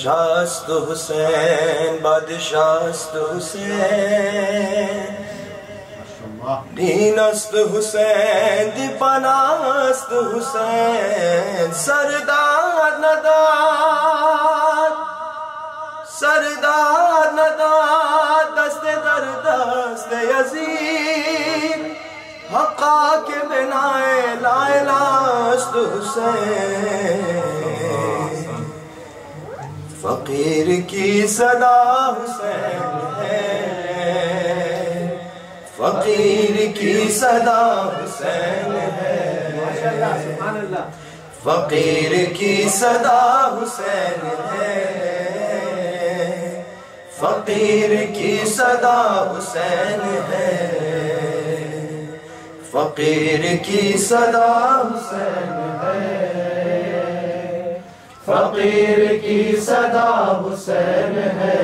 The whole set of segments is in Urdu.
بادشاہست حسین بادشاہست حسین دین است حسین دی پناہست حسین سردار نداد سردار نداد دست در دست یزید حقا کے بنا لا الہ است حسین فقیر کی صدا حسین ہے فقیر کی صدا حسین ہے فقیر کی صدا حسین ہے فقیر کی صدا حسین ہے فقیر کی صدا حسین ہے فقیر کی صدا حسین ہے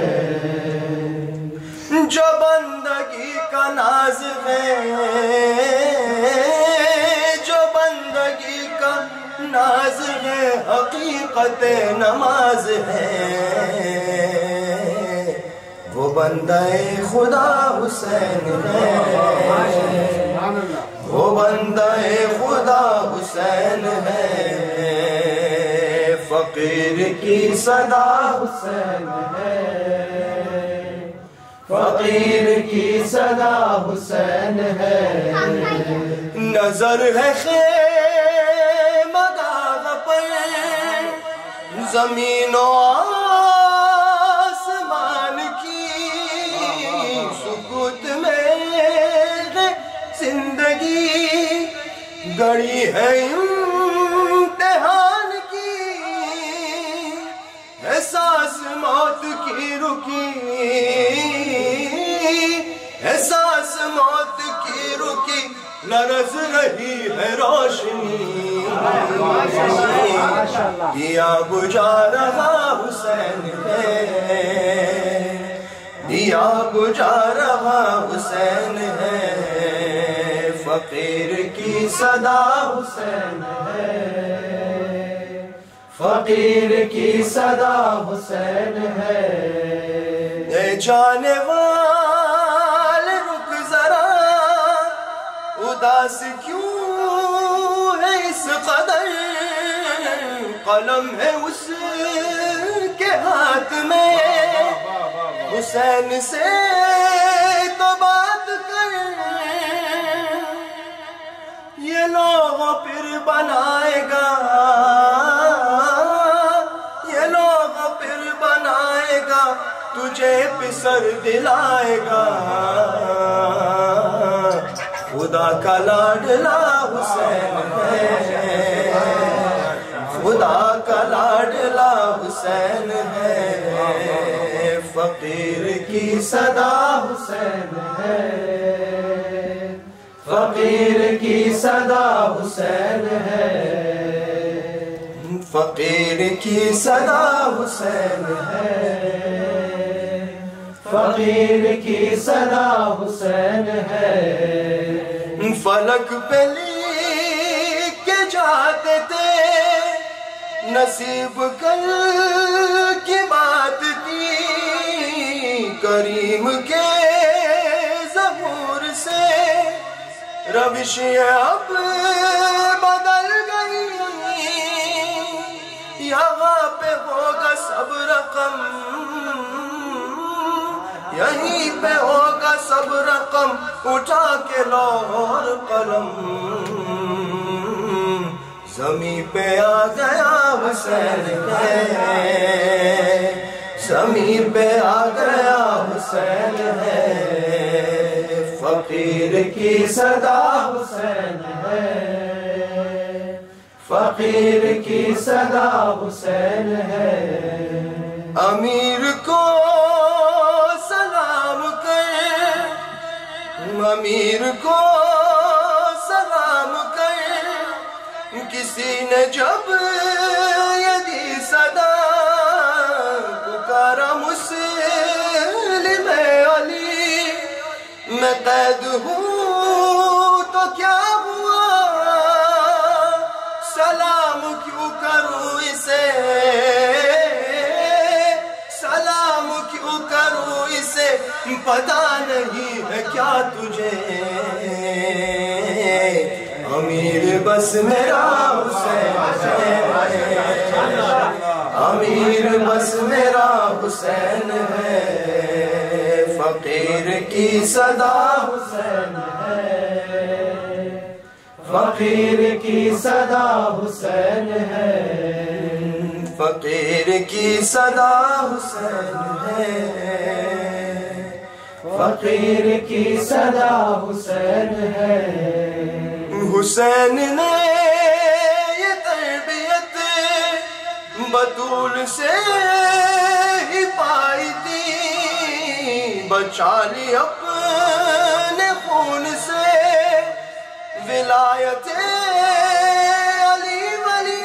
جو بندگی کا ناز ہے جو بندگی کا ناز ہے حقیقت نماز ہے وہ بندہ خدا حسین ہے وہ بندہ خدا حسین ہے فقیر کی صدا حسین ہے فقیر کی صدا حسین ہے نظر ہے خیمہ داغ پر زمین و آسمان کی سکوت میں زندگی گڑی ہے امتحان کی احساس موت کی رکی احساس موت کی رکی لرز رہی ہے روشنی دیا بجھا رہا حسین ہے دیا بجھا رہا حسین ہے فقیر کی صدا حسین ہے فقیر کی صدا حسین ہے اے جانے والے رک ذرا اداس کیوں ہے اس قدر قلم ہے اس کے ہاتھ میں حسین سے تو بات کر یہ لوگ پھر بنائے گا یہ لوگ پھر بنائے گا تجھے پسر دلائے گا خدا کا لاڈلا حسین ہے خدا کا لاڈلا حسین ہے فقیر کی صدا حسین ہے فقیر کی صدا حسین ہے فقیر کی صدا حسین ہے فقیر کی صدا حسین ہے فلک پہ لکھ کے جاتے تھے نصیب کل کی بات تھی کریم کے ظہور سے روشیں اب بدل گئی یہاں پہ ہوگا سب رقم یہیں پہ ہوگا سب رقم اٹھا کے لوح قلم زمین پہ آ گیا حسین ہے زمین پہ آ گیا حسین ہے فقیر کی صدا حسین ہے فقیر کی صدا حسین ہے امیر کو سلام کر امیر کو سلام کر کسی نے جب یدی صدا پکارا مسلم علی میں قید ہوں تو کیا ہوا سلام کیوں کروں اسے پتا نہیں ہے کیا تجھے امیر بس میرا حسین ہے امیر بس میرا حسین ہے فقیر کی صدا حسین ہے فقیر کی صدا حسین ہے فقیر کی صدا حسین ہے فقیر کی صدا حسین ہے حسین نے یہ تربیت بطول سے ہی پائی تھی بچا لی اپنے خون سے ولایت علی ولی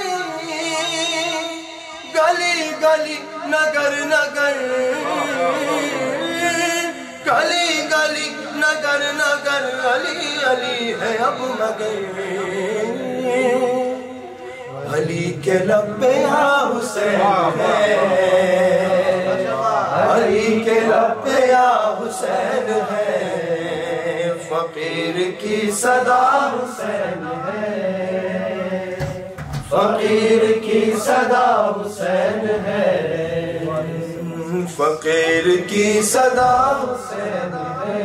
گلی گلی نگر نگر گلی گلی نگر نگر علی علی ہے اب مگر علی کے لب پہ یا حسین ہے علی کے لب پہ یا حسین ہے فقیر کی صدا حسین ہے فقیر کی صدا حسین ہے فقیر کی صدا حسین ہے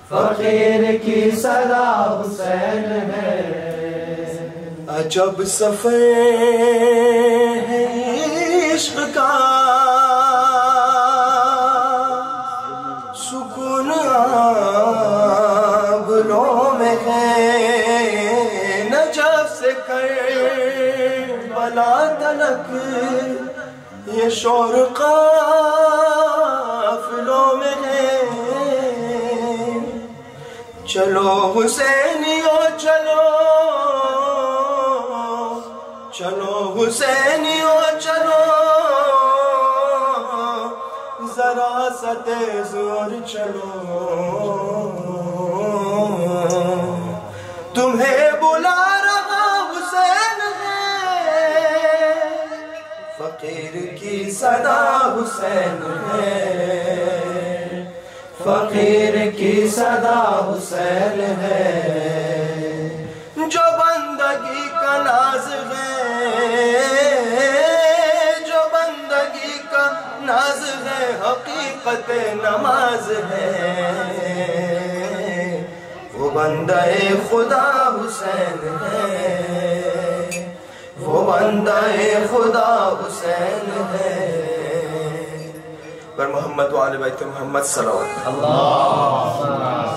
فقیر کی صدا حسین ہے عجب سفر ہے عشق کا سکون آبلوں میں ہے نجف سے کربلا تلک یہ شور قافلوں میں ہے چلو حسینیو چلو چلو حسینیو چلو ذرا سا تیز اور چلو تمہیں بلا رہا حسین ہے فقیر کی صدا حسین ہے فقیر کی صدا حسین ہے جو بندگی کا ناز ہے جو بندگی کا ناز ہے حقیقت نماز ہے وہ بندہ خدا حسین ہے وہ بندہ خدا حسین ہے پر محمد و آل بیت محمد صلی اللہ علیہ وسلم